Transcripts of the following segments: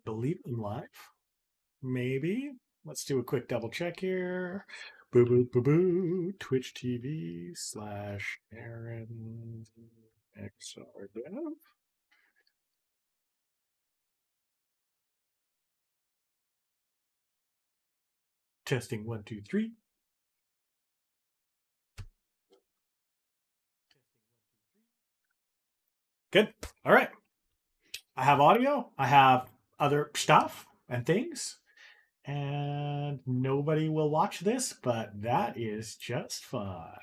believe I'm live. Maybe. Let's do a quick double check here. Boo boo boo boo. Twitch TV / Aaron XR Dev. Testing 1, 2, 3. Good. All right. I have audio. I have other stuff and things. And nobody will watch this, but that is just fine.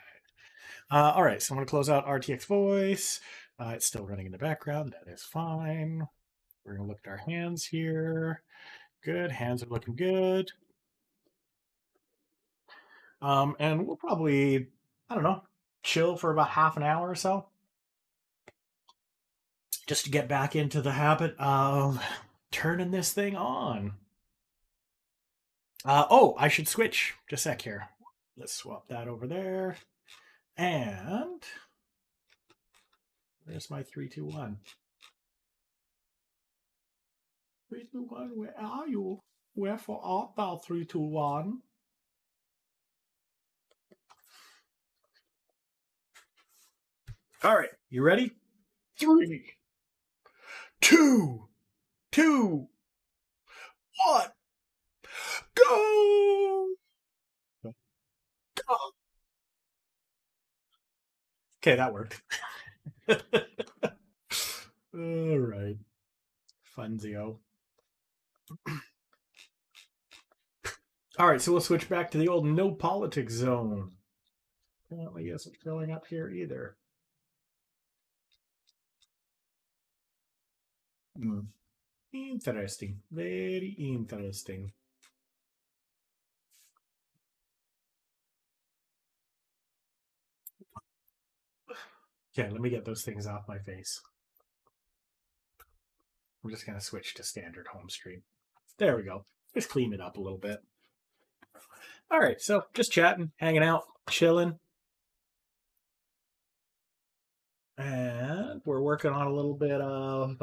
All right, so I'm going to close out RTX Voice. It's still running in the background. That is fine. We're going to look at our hands here. Good. Hands are looking good. And we'll probably, I don't know, chill for about half an hour or so just to get back into the habit of turning this thing on. Oh, I should switch. Just a sec here. Let's swap that over there. And there's my 3, 2, 1. 3, 2, 1, where are you? Wherefore art thou 3, 2, 1? All right, you ready? 3, 2, 2, 1, go! Go! Okay, that worked. All right. Funzio. All right, so we'll switch back to the old no politics zone. Apparently isn't showing up here either. Interesting. Very interesting. Okay, let me get those things off my face. I'm just going to switch to standard home screen. There we go. Just clean it up a little bit. All right, so just chatting, hanging out, chilling. And we're working on a little bit of,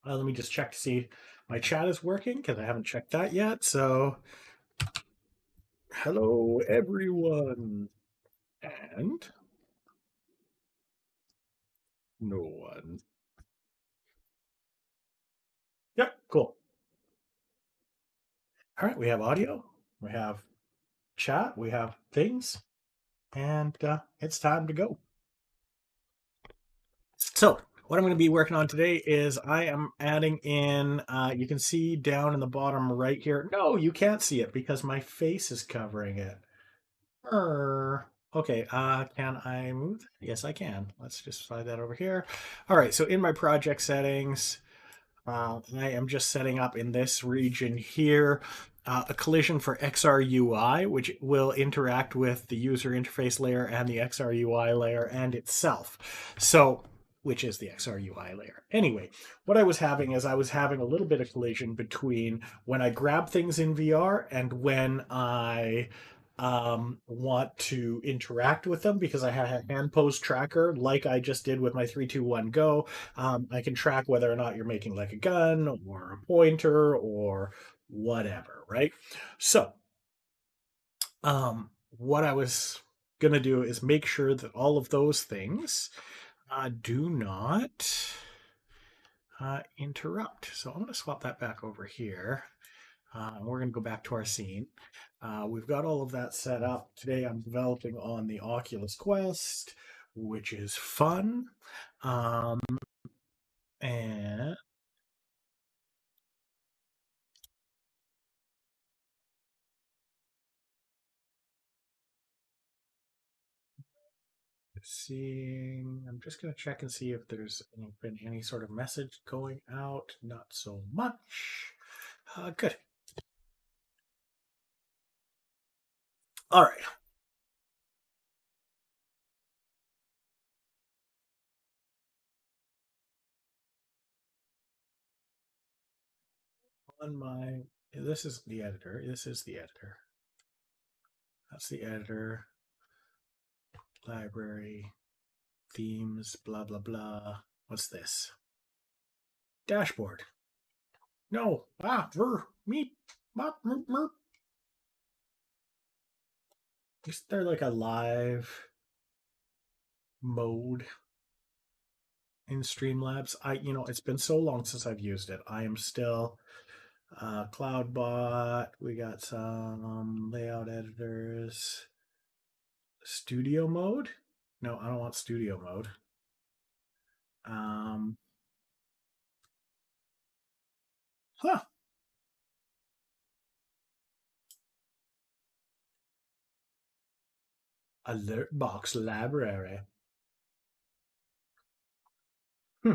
let me just check to see my chat is working because I haven't checked that yet. So, hello, everyone. And no one. Yep, cool. All right, we have audio, we have chat, we have things, and it's time to go. So, what I'm going to be working on today is I am adding in, you can see down in the bottom right here. No, you can't see it because my face is covering it. Okay, can I move that? Yes, I can. Let's just slide that over here. All right, so in my project settings, I am just setting up in this region here a collision for XRUI, which will interact with the user interface layer and the XRUI layer and itself. So, which is the XRUI layer. Anyway, what I was having is I was having a little bit of collision between when I grab things in VR and when I want to interact with them because I have a hand pose tracker like I just did with my 3, 2, 1, go. I can track whether or not you're making like a gun or a pointer or whatever, right? So, what I was going to do is make sure that all of those things do not interrupt. So I'm going to swap that back over here. We're going to go back to our scene. We've got all of that set up. Today I'm developing on the Oculus Quest, which is fun. And seeing, I'm just going to check and see if there's been any sort of message going out. Not so much. Good. All right. On my, this is the editor. This is the editor. That's the editor. Library, themes, blah, blah, blah. What's this? Dashboard. No. Ah, meep, mop, merp, merp. Is there like a live mode in Streamlabs? It's been so long since I've used it. I am still CloudBot. We got some layout editors. Studio mode? No, I don't want studio mode. Um, huh. Alert box library. Hmm.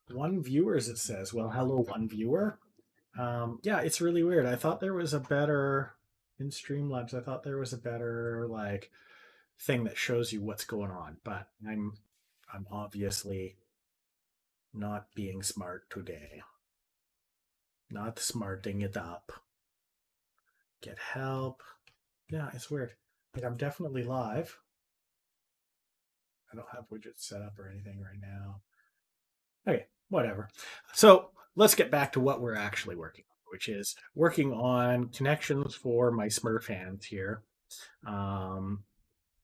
One viewers, it says. Well, hello, one viewer. Yeah, it's really weird. I thought there was a better in Streamlabs. I thought there was a better like thing that shows you what's going on, but I'm obviously not being smart today. Not smarting it up. Get help. Yeah, it's weird. Like I'm definitely live. I don't have widgets set up or anything right now. Okay, whatever. So let's get back to what we're actually working on, which is working on connections for my Smurf hands here. Um,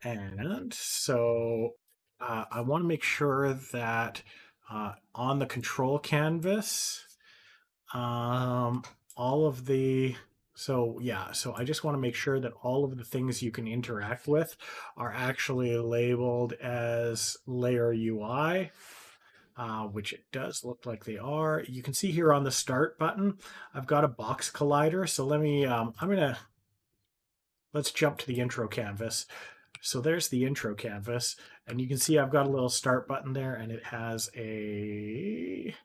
and so I want to make sure that on the control canvas, um, all of the so I just want to make sure that all of the things you can interact with are actually labeled as layer UI, which it does look like they are. You can see here on the start button, I've got a box collider. So let's jump to the intro canvas. So there's the intro canvas, and you can see I've got a little start button there, and it has a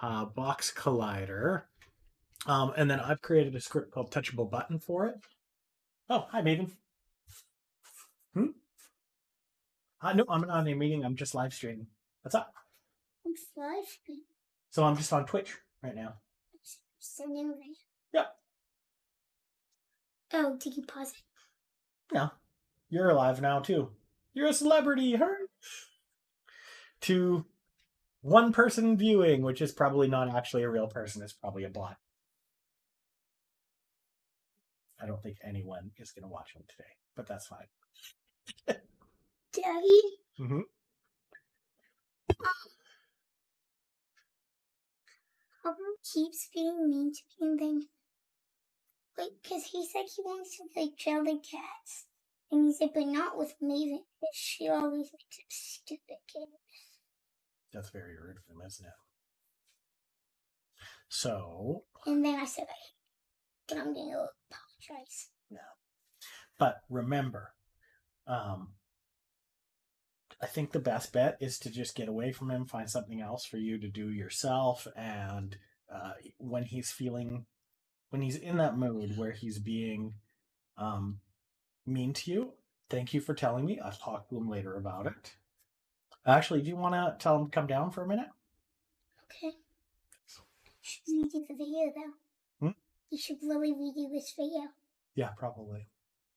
box collider. And then I've created a script called Touchable Button for it. Oh, hi, Maven. Hmm? No, I'm not in a meeting. I'm just live streaming. What's up? I'm live streaming. So I'm just on Twitch right now. Sending right. Yep. Oh, did you pause it? No. You're alive now, too. You're a celebrity, her. To one person viewing, which is probably not actually a real person. It's probably a bot. I don't think anyone is going to watch him today, but that's fine. Daddy? Mm-hmm. Papa keeps being mean to me and then, like, because he said he wants to, like, trail the cats. And he said, but not with Maven, because she always makes up stupid games. That's very rude of him, isn't it? So. And then I said, but I'm going to apologize. No. But remember, I think the best bet is to just get away from him, find something else for you to do yourself. And when he's in that mood where he's being mean to you, thank you for telling me. I'll talk to him later about it. Actually, do you want to tell him to come down for a minute? Okay. Should we do the video though? Hmm? You should really redo this video. Yeah, probably.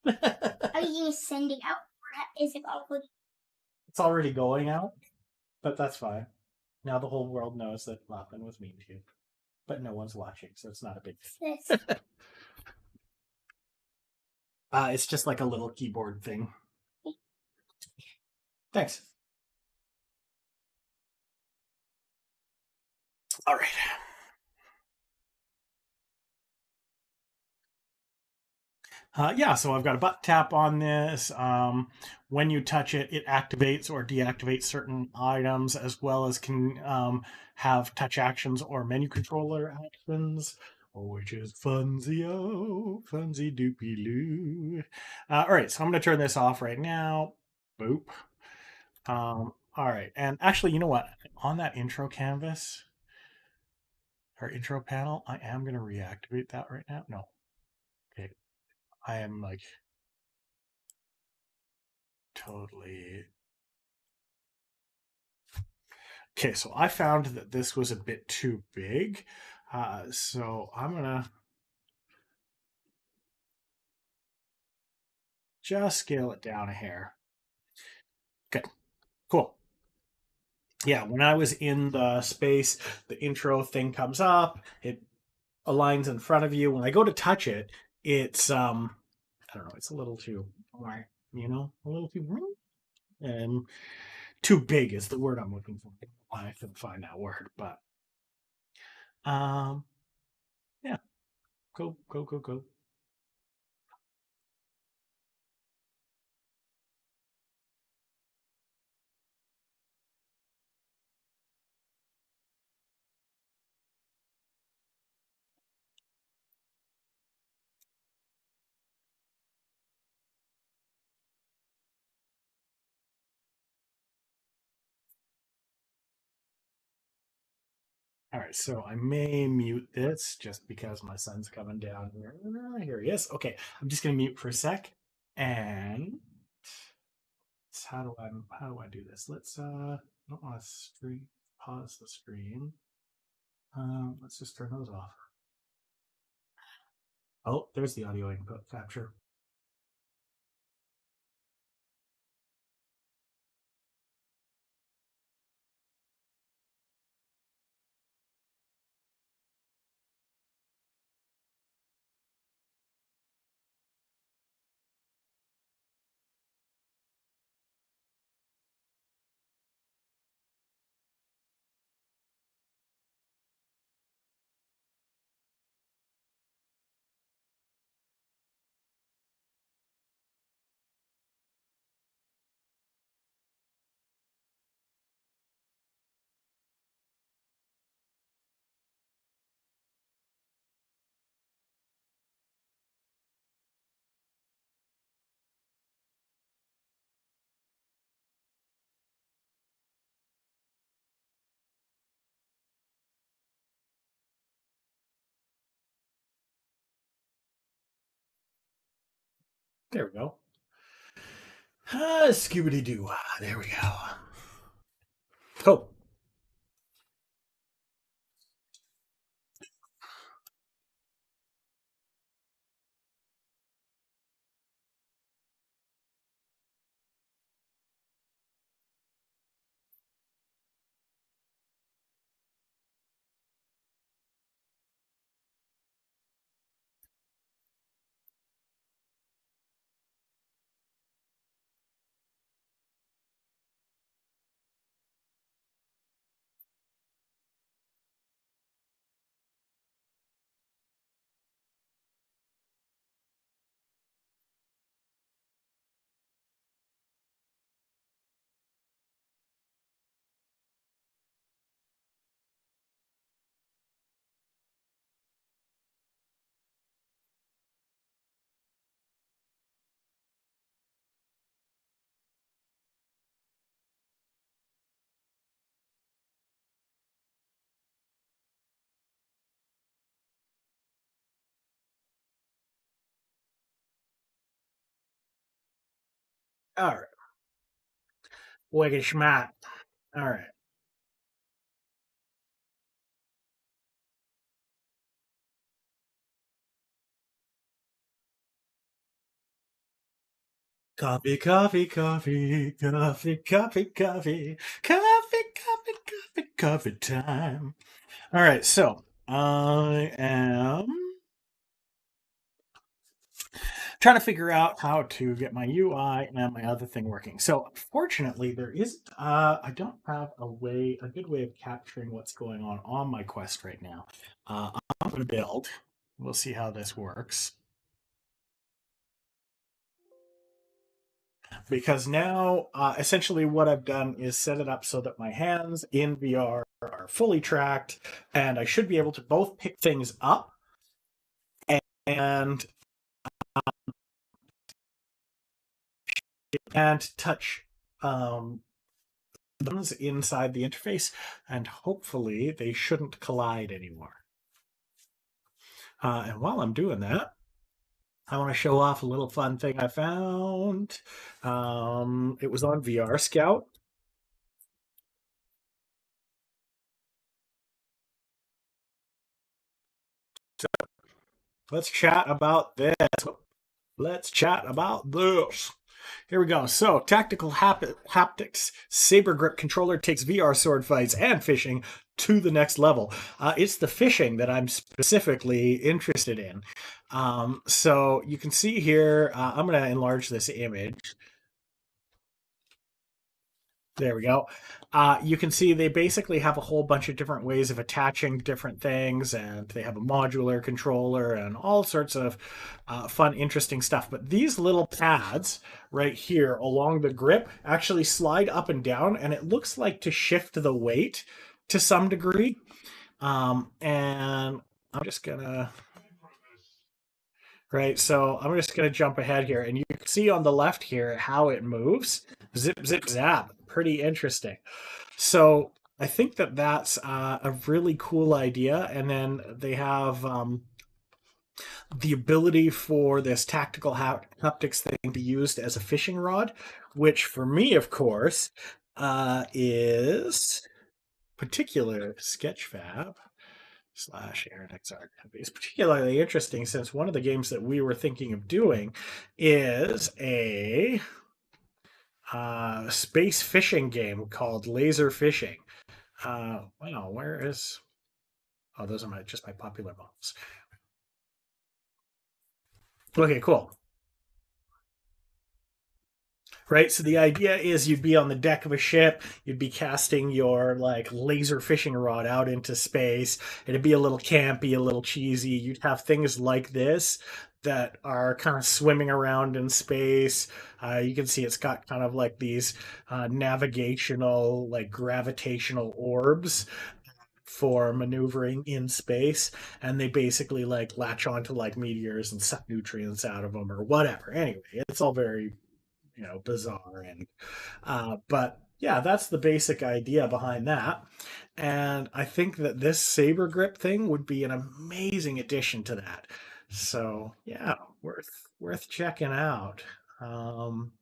Are you going to send it out, or is it already? It's already going out, but that's fine. Now the whole world knows that Lachlan was mean to you, but no one's watching, so it's not a big deal. Yes. It's just like a little keyboard thing. Thanks. All right. Yeah, so I've got a button tap on this. When you touch it, it activates or deactivates certain items, as well as can have touch actions or menu controller actions, which is funsy-o, funsy doopy loo. All right, so I'm going to turn this off right now. Boop. All right, and actually, you know what? On that intro canvas, our intro panel, I am going to reactivate that right now. No. Okay. I am like totally. Okay, so I found that this was a bit too big. So I'm going to just scale it down a hair. Good. Cool. yeah, when I was in the space, the intro thing comes up, it aligns in front of you. When I go to touch it, it's I don't know, it's a little too, a little too, and too big is the word I'm looking for. I couldn't find that word, but um, yeah, go, go, go, go. All right, so I may mute this just because my son's coming down here. Here he is. Okay, I'm just gonna mute for a sec, and how do I do this? Let's I don't want to stream pause the stream. Let's just turn those off. Oh, there's the audio input capture. There we go. Scooby Doo. There we go. Cool. All right. Wicked schmat. All right. Coffee, coffee, coffee, coffee, coffee, coffee, coffee, coffee, coffee, coffee time. All right, so I am trying to figure out how to get my UI and my other thing working. So fortunately, I don't have a good way of capturing what's going on my Quest right now. I'm going to build. We'll see how this works. Because now, essentially, what I've done is set it up so that my hands in VR are fully tracked, and I should be able to both pick things up and touch buttons inside the interface, and hopefully they shouldn't collide anymore. And while I'm doing that, I want to show off a little fun thing I found. It was on VR Scout. So let's chat about this. Let's chat about this. Here we go. So, tactical haptics saber grip controller takes VR sword fights and fishing to the next level. It's the fishing that I'm specifically interested in. So you can see here, I'm going to enlarge this image. There we go. You can see they basically have a whole bunch of different ways of attaching different things, and they have a modular controller and all sorts of fun, interesting stuff. But these little pads right here along the grip actually slide up and down, and it looks like to shift the weight to some degree. And I'm just gonna right? So I'm just going to jump ahead here, and you can see on the left here how it moves. Zip, zip, zap. Pretty interesting. So I think that that's a really cool idea. And then they have the ability for this tactical haptics thing to be used as a fishing rod, which for me, of course, is particular Sketchfab / Aaron XR is particularly interesting since one of the games that we were thinking of doing is a space fishing game called Laser Fishing. Wow, where is? Oh, those are just my popular models. Okay, cool. Right, so the idea is you'd be on the deck of a ship, you'd be casting your like laser fishing rod out into space. It'd be a little campy, a little cheesy. You'd have things like this that are kind of swimming around in space. You can see it's got kind of like these navigational, like gravitational orbs for maneuvering in space, and they basically like latch onto like meteors and suck nutrients out of them or whatever. Anyway, it's all very bizarre, and but yeah, that's the basic idea behind that. And I think that this saber grip thing would be an amazing addition to that. So yeah, worth checking out. um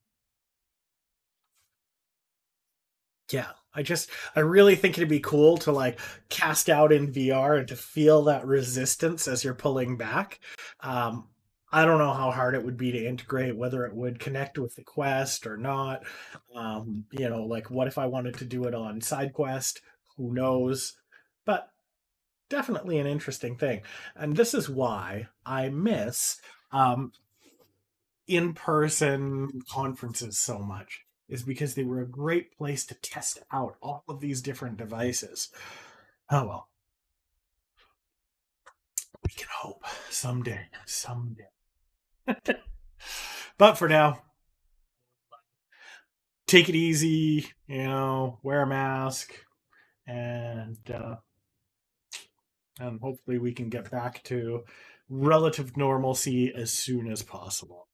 yeah, I really think it'd be cool to like cast out in VR and to feel that resistance as you're pulling back. um I don't know how hard it would be to integrate, whether it would connect with the Quest or not. Like what if I wanted to do it on side quest? Who knows? But definitely an interesting thing. And this is why I miss um, in person conferences so much, is because they were a great place to test out all of these different devices. Oh well, we can hope someday, someday. But for now, take it easy, wear a mask, and hopefully we can get back to relative normalcy as soon as possible.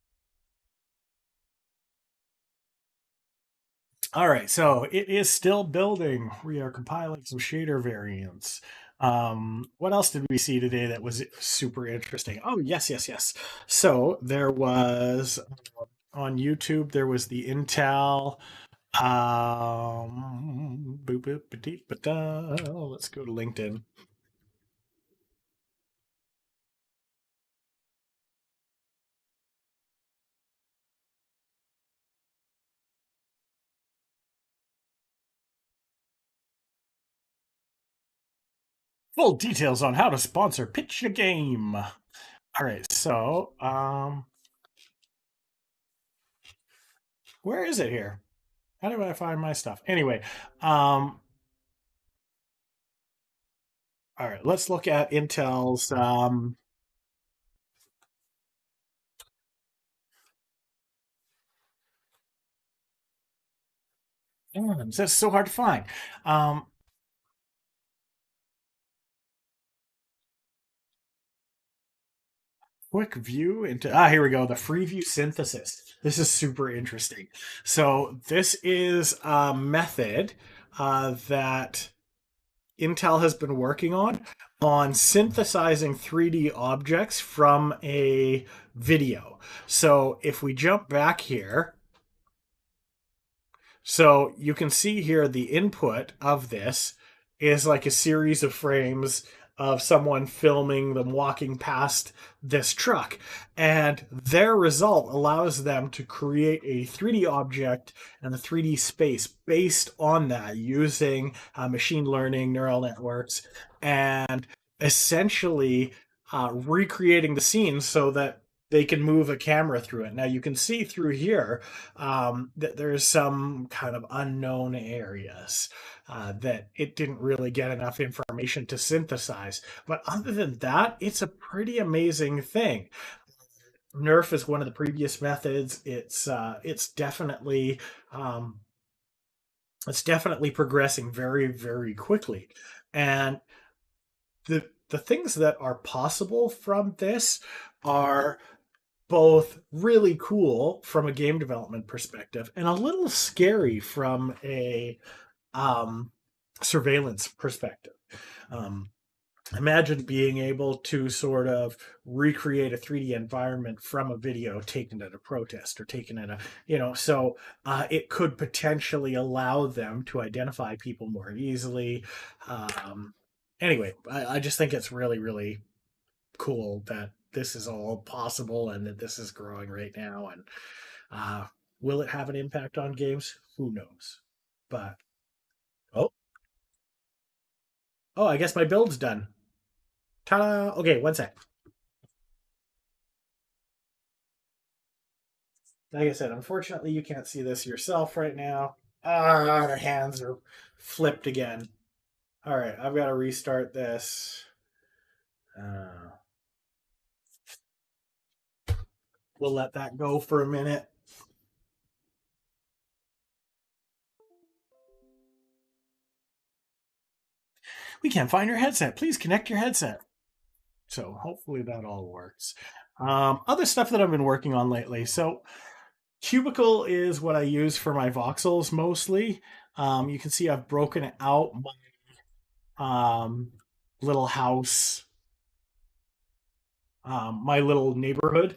All right, so it is still building. We are compiling some shader variants. What else did we see today that was super interesting? Oh, yes, yes, yes. So there was on YouTube, there was the Intel. Boop, boop, ba-dee, ba-da. Let's go to LinkedIn. Full details on how to sponsor Pitch a Game. All right, so where is it here? How do I find my stuff? Anyway, all right, let's look at Intel's. That's so hard to find. Um, Quick view into here we go, the Freeview synthesis. This is super interesting. So this is a method that Intel has been working on synthesizing 3D objects from a video. So if we jump back here, so you can see here the input of this is like a series of frames of someone filming them walking past this truck. And their result allows them to create a 3D object and a 3D space based on that using machine learning, neural networks, and essentially recreating the scene so that they can move a camera through it. Now you can see through here that there's some kind of unknown areas that it didn't really get enough information to synthesize. But other than that, it's a pretty amazing thing. Nerf is one of the previous methods. Um, it's definitely progressing very, very quickly, and the things that are possible from this are both really cool from a game development perspective and a little scary from a um, surveillance perspective. Um, Imagine being able to sort of recreate a 3D environment from a video taken at a protest or taken at a, so it could potentially allow them to identify people more easily. Anyway, I just think it's really, really cool that this is all possible and that this is growing right now. And uh, will it have an impact on games? Who knows? But oh, oh, I guess my build's done. Ta-da! Okay, one sec. Like I said, unfortunately, you can't see this yourself right now. Ah, the hands are flipped again. All right, I've got to restart this. Uh, we'll let that go for a minute. We can't find your headset. Please connect your headset. So hopefully that all works. Other stuff that I've been working on lately. So Cubicle is what I use for my voxels mostly. You can see I've broken out my little house, my little neighborhood.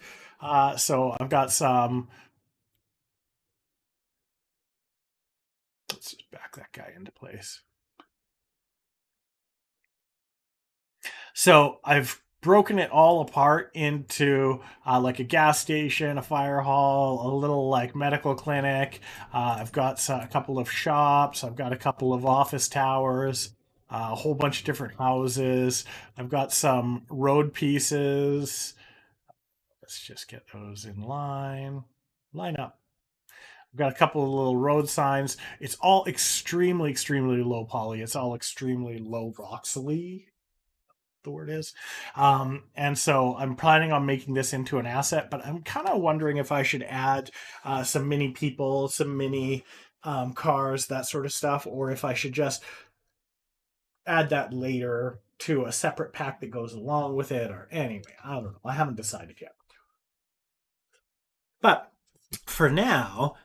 So I've got some. Let's just back that guy into place. So I've broken it all apart into like a gas station, a fire hall, a little like medical clinic. I've got a couple of shops. I've got a couple of office towers, a whole bunch of different houses. I've got some road pieces. Let's just get those in line. Line up. I've got a couple of little road signs. It's all extremely, extremely low poly. It's all extremely low voxely, the word is. And so I'm planning on making this into an asset, but I'm kind of wondering if I should add some mini people, some mini cars, that sort of stuff, or if I should just add that later to a separate pack that goes along with it. Or anyway, I don't know. I haven't decided yet. But for now,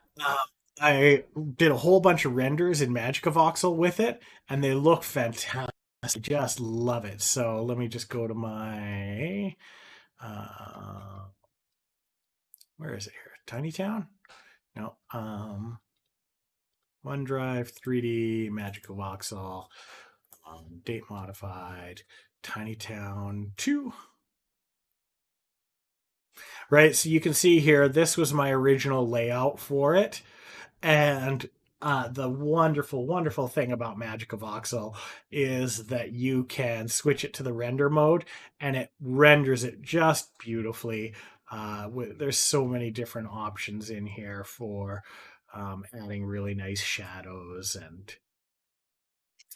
I did a whole bunch of renders in Magica Voxel with it, and they look fantastic. I just love it. So let me just go to my uh where is it here? Tiny Town? No. OneDrive 3D Magica Voxel, date modified, Tiny Town 2. Right, so you can see here this was my original layout for it. And the wonderful, wonderful thing about Magica Voxel is that you can switch it to the render mode and it renders it just beautifully. There's so many different options in here for adding really nice shadows. And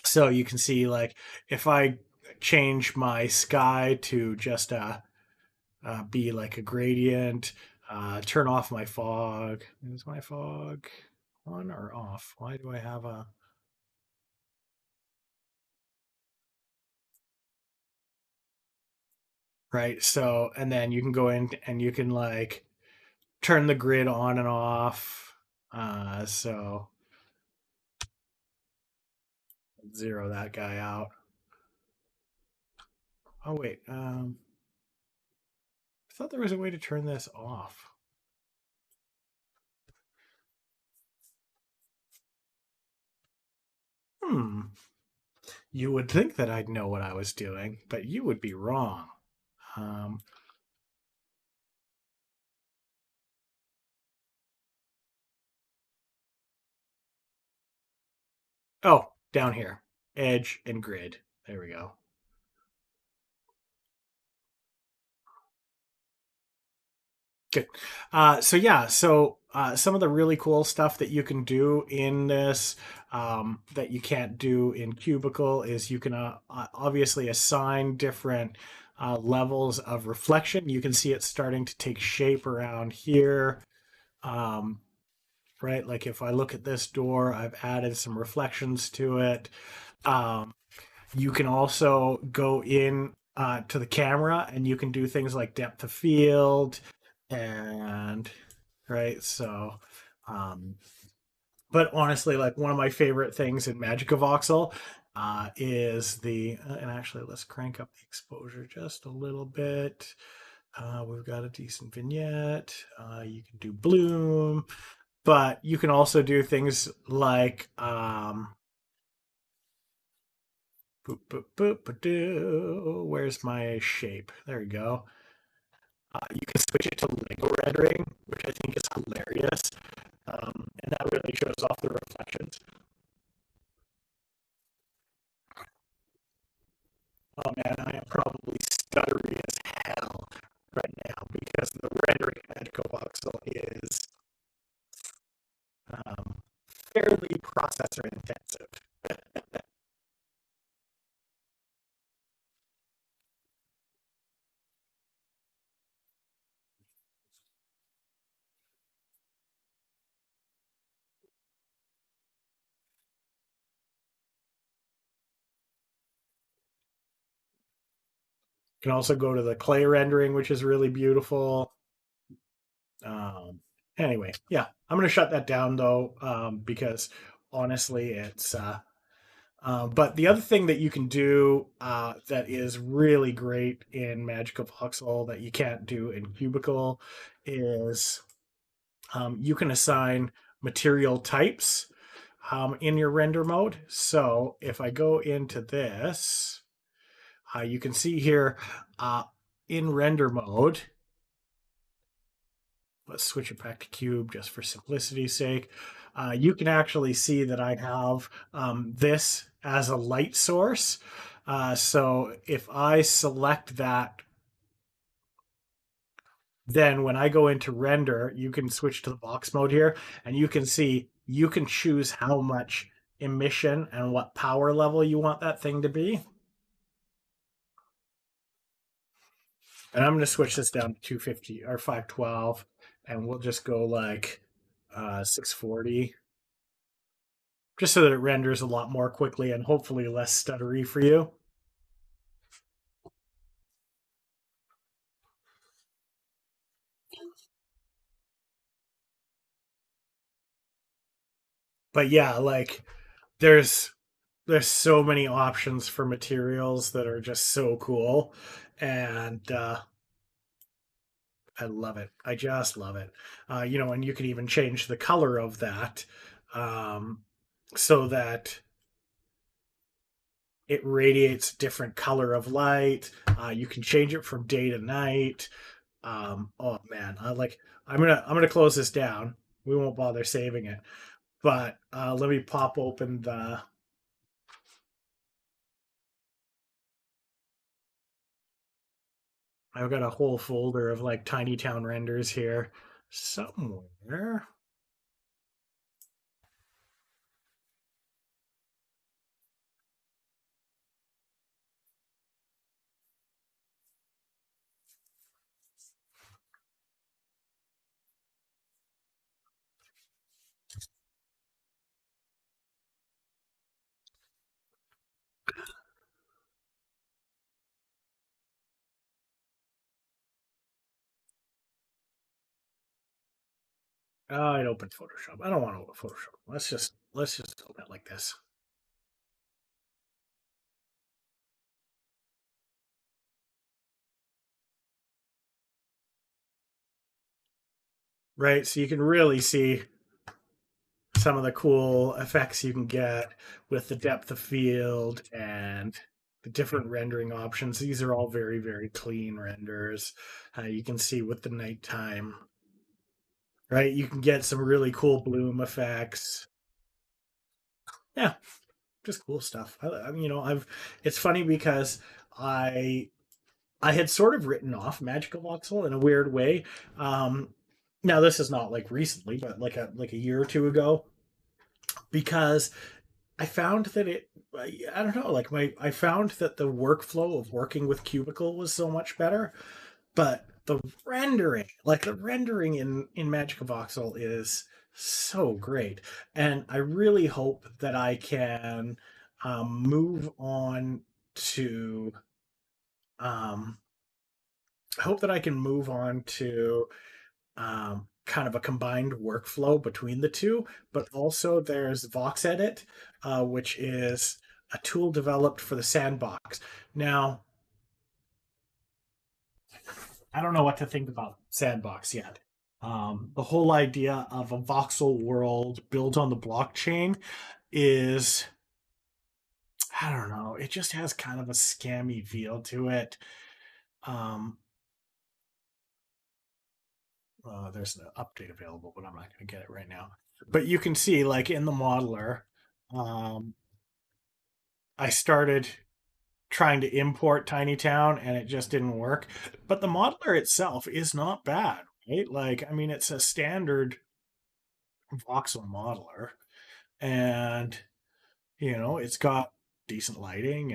so you can see, like, if I change my sky to just be like a gradient, turn off my fog. Is my fog on or off? Why do I have a... Right, so, and then you can go in and you can like turn the grid on and off. So zero that guy out. Oh wait, I thought there was a way to turn this off. Hmm. You would think that I'd know what I was doing, but you would be wrong. Um, oh, down here, edge and grid. There we go. Good. Some of the really cool stuff that you can do in this that you can't do in Cubicle is you can obviously assign different levels of reflection. You can see it starting to take shape around here. Um, right? Like if I look at this door, I've added some reflections to it. Um, you can also go in to the camera and you can do things like depth of field and right. Um, but honestly, like one of my favorite things in Magic of Voxel is and actually let's crank up the exposure just a little bit. We've got a decent vignette. You can do bloom, but you can also do things like boop, boop, boop, ba-doo. Where's my shape? There we go. You can switch it to Lego rendering, which I think is hilarious. And that really shows off the reflections. Oh man, I am probably stuttery as hell right now because the rendering at Covoxel is um, fairly processor intensive. You can also go to the clay rendering, which is really beautiful. Um, anyway, yeah, I'm going to shut that down though, because honestly, but the other thing that you can do that is really great in Magic of Voxel that you can't do in Cubicle is you can assign material types in your render mode. So if I go into this, you can see here uh, in render mode, let's switch it back to cube just for simplicity's sake. You can actually see that I have this as a light source. So if I select that, then when I go into render, you can switch to the box mode here and you can see you can choose how much emission and what power level you want that thing to be. And I'm going to switch this down to 250 or 512 and we'll just go like 640 just so that it renders a lot more quickly and hopefully less stuttery for you. But yeah, like there's there's so many options for materials that are just so cool and I love it. I just love it. And you can even change the color of that um, so that it radiates a different color of light. You can change it from day to night. Oh man, I'm gonna close this down. We won't bother saving it, but let me pop open the. I've got a whole folder of like tiny town renders here somewhere. Oh, it opened Photoshop. I don't want to open Photoshop. Let's just open it like this. Right, so you can really see some of the cool effects you can get with the depth of field and the different rendering options. These are all very, very clean renders. You can see with the nighttime, right? You can get some really cool bloom effects. Yeah, just cool stuff. I've. It's funny because I I had sort of written off Magical Voxel in a weird way. Um, Now this is not like recently, but like a year or two ago, because I found that I don't know, like I found that the workflow of working with Cubicle was so much better, but the rendering in Magic Voxel is so great. And I really hope that I can move on to, um, I hope that I can move on to kind of a combined workflow between the two. But also, there's VoxEdit, which is a tool developed for the sandbox. Now, I don't know what to think about sandbox yet. The whole idea of a voxel world built on the blockchain is, I don't know, it just has kind of a scammy feel to it. Um, there's an update available, but I'm not going to get it right now. But you can see, like in the modeler, um, I started trying to import Tiny Town and it just didn't work. But the modeler itself is not bad, right? Like, I mean, it's a standard voxel modeler, and it's got decent lighting,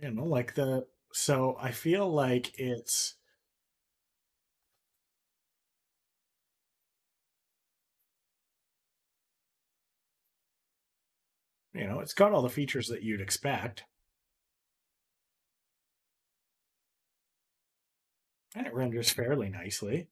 and like the so I feel like it's got all the features that you'd expect, and it renders fairly nicely.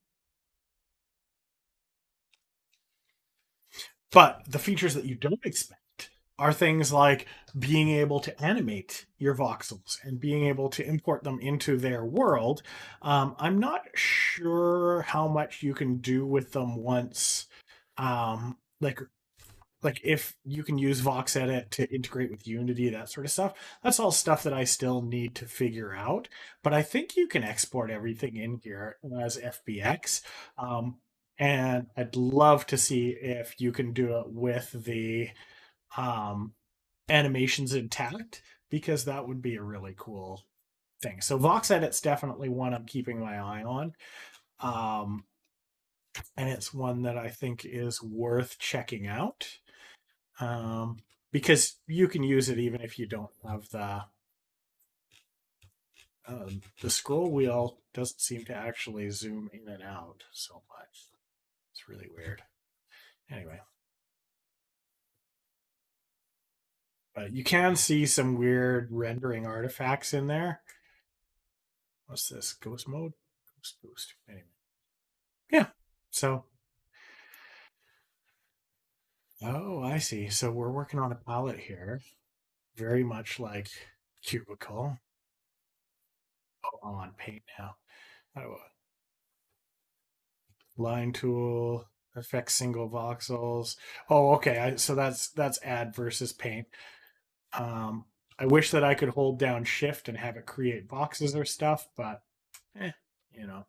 But the features that you don't expect are things like being able to animate your voxels and being able to import them into their world. I'm not sure how much you can do with them once, like if you can use VoxEdit to integrate with Unity, that sort of stuff. That's all stuff that I still need to figure out. But I think you can export everything in here as FBX. Um, and I'd love to see if you can do it with the um, animations intact, because that would be a really cool thing. So VoxEdit's definitely one I'm keeping my eye on. Um, and it's one that I think is worth checking out, um, because you can use it even if you don't have the scroll wheel doesn't seem to actually zoom in and out so much. It's really weird. Anyway, but you can see some weird rendering artifacts in there. What's this? Ghost mode? Ghost boost. Anyway, yeah. So, oh, I see. So we're working on a palette here, very much like Cubicle. Oh, on paint now. How do I line tool affects single voxels? Oh, okay. So that's add versus paint. Um, I wish that I could hold down shift and have it create boxes or stuff, but eh, you know,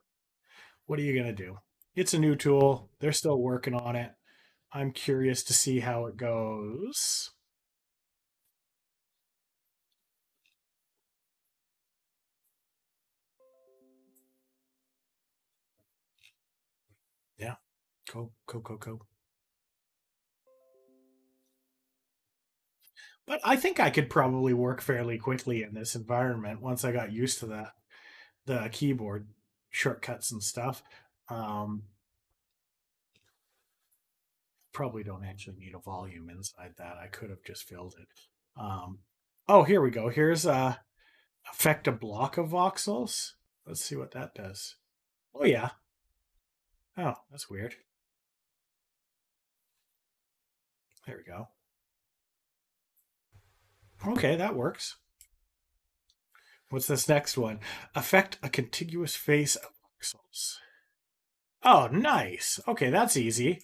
what are you gonna do? It's a new tool. They're still working on it. I'm curious to see how it goes. Yeah, go. But I think I could probably work fairly quickly in this environment once I got used to the keyboard shortcuts and stuff. Um, Probably don't actually need a volume inside that. I could have just filled it. Um, oh, here we go. Here's affect a block of voxels. Let's see what that does. Oh yeah. Oh, that's weird. There we go. Okay, that works. What's this next one? Affect a contiguous face of voxels. Oh, nice. Okay, that's easy.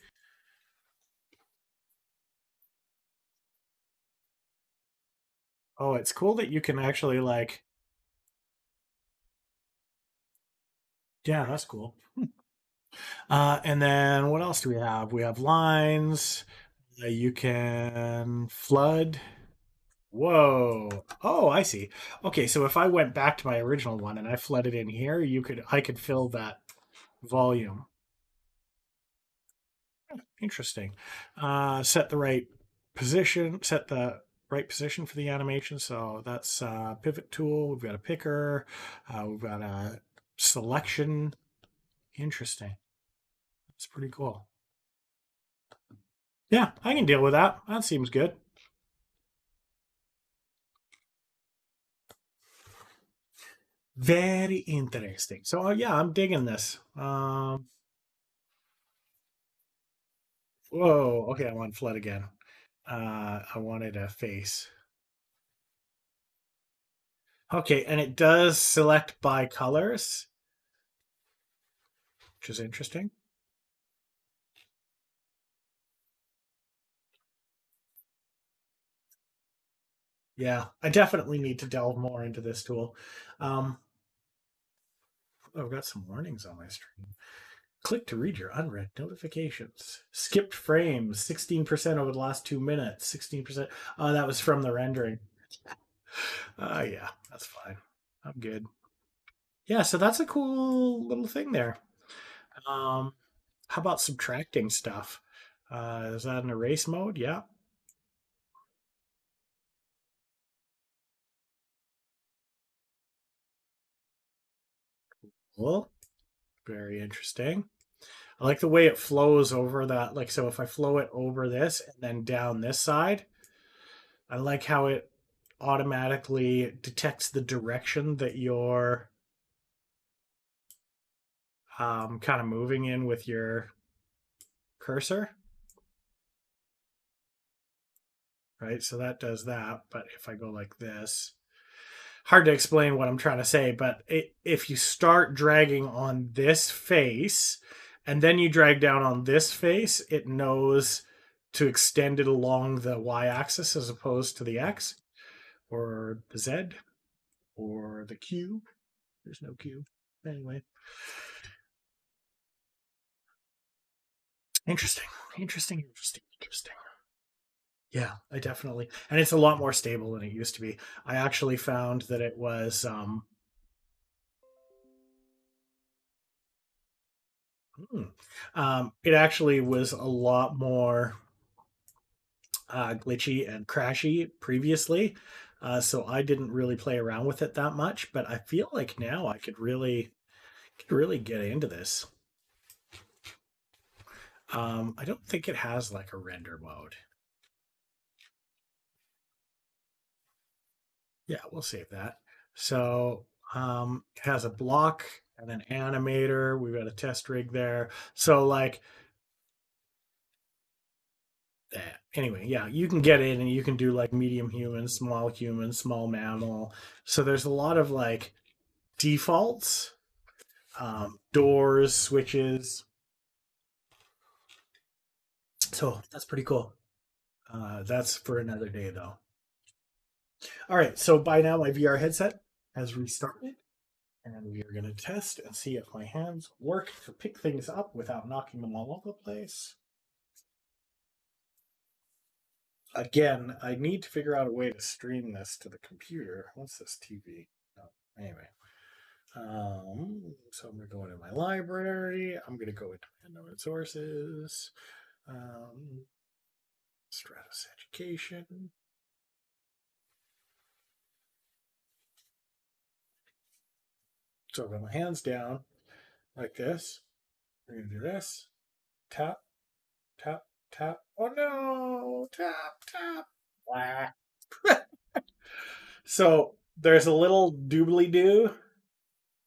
Oh, it's cool that you can actually like, yeah, that's cool. And then what else do we have? We have lines. You can flood. Whoa. Oh, I see. Okay, so if I went back to my original one and I flooded in here, I could fill that volume. Interesting. Set the right position, set the right position for the animation. So that's pivot tool. We've got a picker. We've got a selection. Interesting. That's pretty cool. Yeah, I can deal with that. That seems good. Very interesting. So yeah, I'm digging this. Whoa. Okay, I want flood again. I wanted a face. Okay, and it does select by colors, which is interesting. Yeah, I definitely need to delve more into this tool. Um, I've got some warnings on my screen. Click to read your unread notifications. Skipped frames, 16% over the last 2 minutes. 16%. Oh, that was from the rendering. Yeah, that's fine. I'm good. Yeah, so that's a cool little thing there. Um, how about subtracting stuff? Is that an erase mode? Yeah. Well, very interesting. I like the way it flows over that. Like, so if I flow it over this and then down this side, I like how it automatically detects the direction that you're kind of moving in with your cursor, right? So that does that. But if I go like this, hard to explain what I'm trying to say, but if you start dragging on this face and then you drag down on this face, it knows to extend it along the y-axis as opposed to the x or the z or the q. There's no q. Anyway, interesting, interesting. Yeah, I definitely, and it's a lot more stable than it used to be. I actually found that it was, it actually was a lot more glitchy and crashy previously. So I didn't really play around with it that much, but I feel like now I could really get into this. I don't think it has like a render mode. Yeah, we'll save that. So it has a block and an animator. We've got a test rig there. So like that. Anyway, yeah, you can get in and you can do like medium human, small mammal. So there's a lot of like defaults, doors, switches. So that's pretty cool. That's for another day though. All right, so by now my VR headset has restarted. And we are going to test and see if my hands work to pick things up without knocking them all over the place. Again, I need to figure out a way to stream this to the computer. What's this TV? Oh, anyway. So I'm going to go into my library. I'm going to go into my unknown sources. Um, Stratus Education. So I've got my hands down like this. We're going to do this. Tap, tap, tap. Oh no! Tap, tap. Wah. So there's a little doobly doo.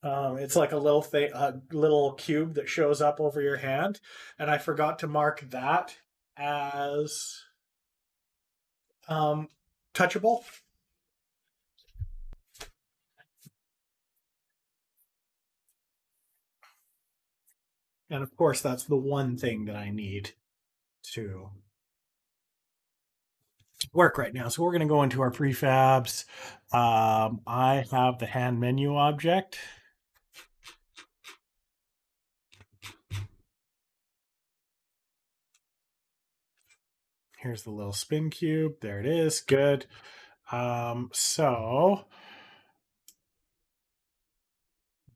It's like a little thing, a little cube that shows up over your hand, and I forgot to mark that as um, touchable. And of course, that's the one thing that I need to work right now. So we're going to go into our prefabs. I have the hand menu object. Here's the little spin cube. There it is. Good. So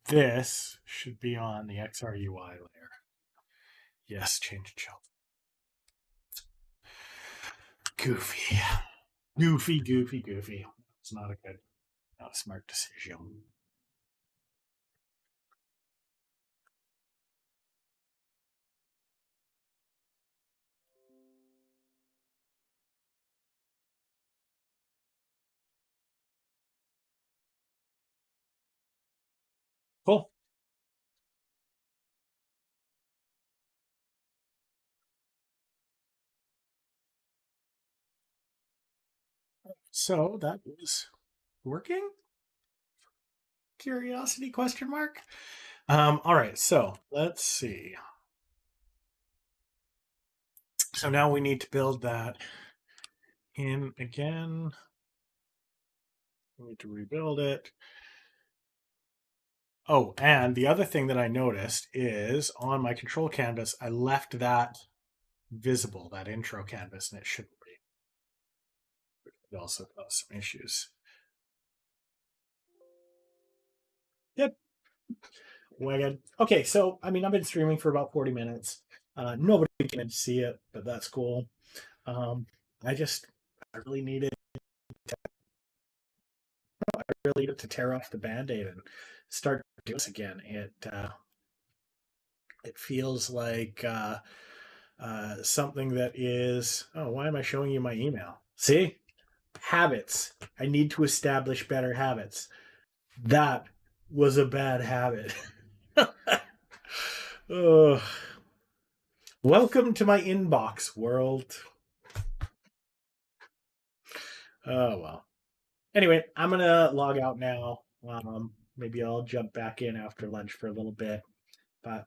this should be on the XRUI layer. Yes, change shelf. Goofy. Goofy. It's not a smart decision. Cool. So that is working? Curiosity question mark? All right, so let's see. So now we need to build that in again. We need to rebuild it. Oh, and the other thing that I noticed is on my control canvas, I left that visible, that intro canvas, and it shouldn't be. It also caused some issues. Yep. Wagon. Okay, so I mean, I've been streaming for about 40 minutes. Nobody came in to see it, but that's cool. Um, I really needed to tear off the band-aid and start doing this again. It feels like something that is. Oh, why am I showing you my email? See, habits. I need to establish better habits. That was a bad habit. Oh, welcome to my inbox world. Oh well. Anyway, I'm gonna log out now. Maybe I'll jump back in after lunch for a little bit. But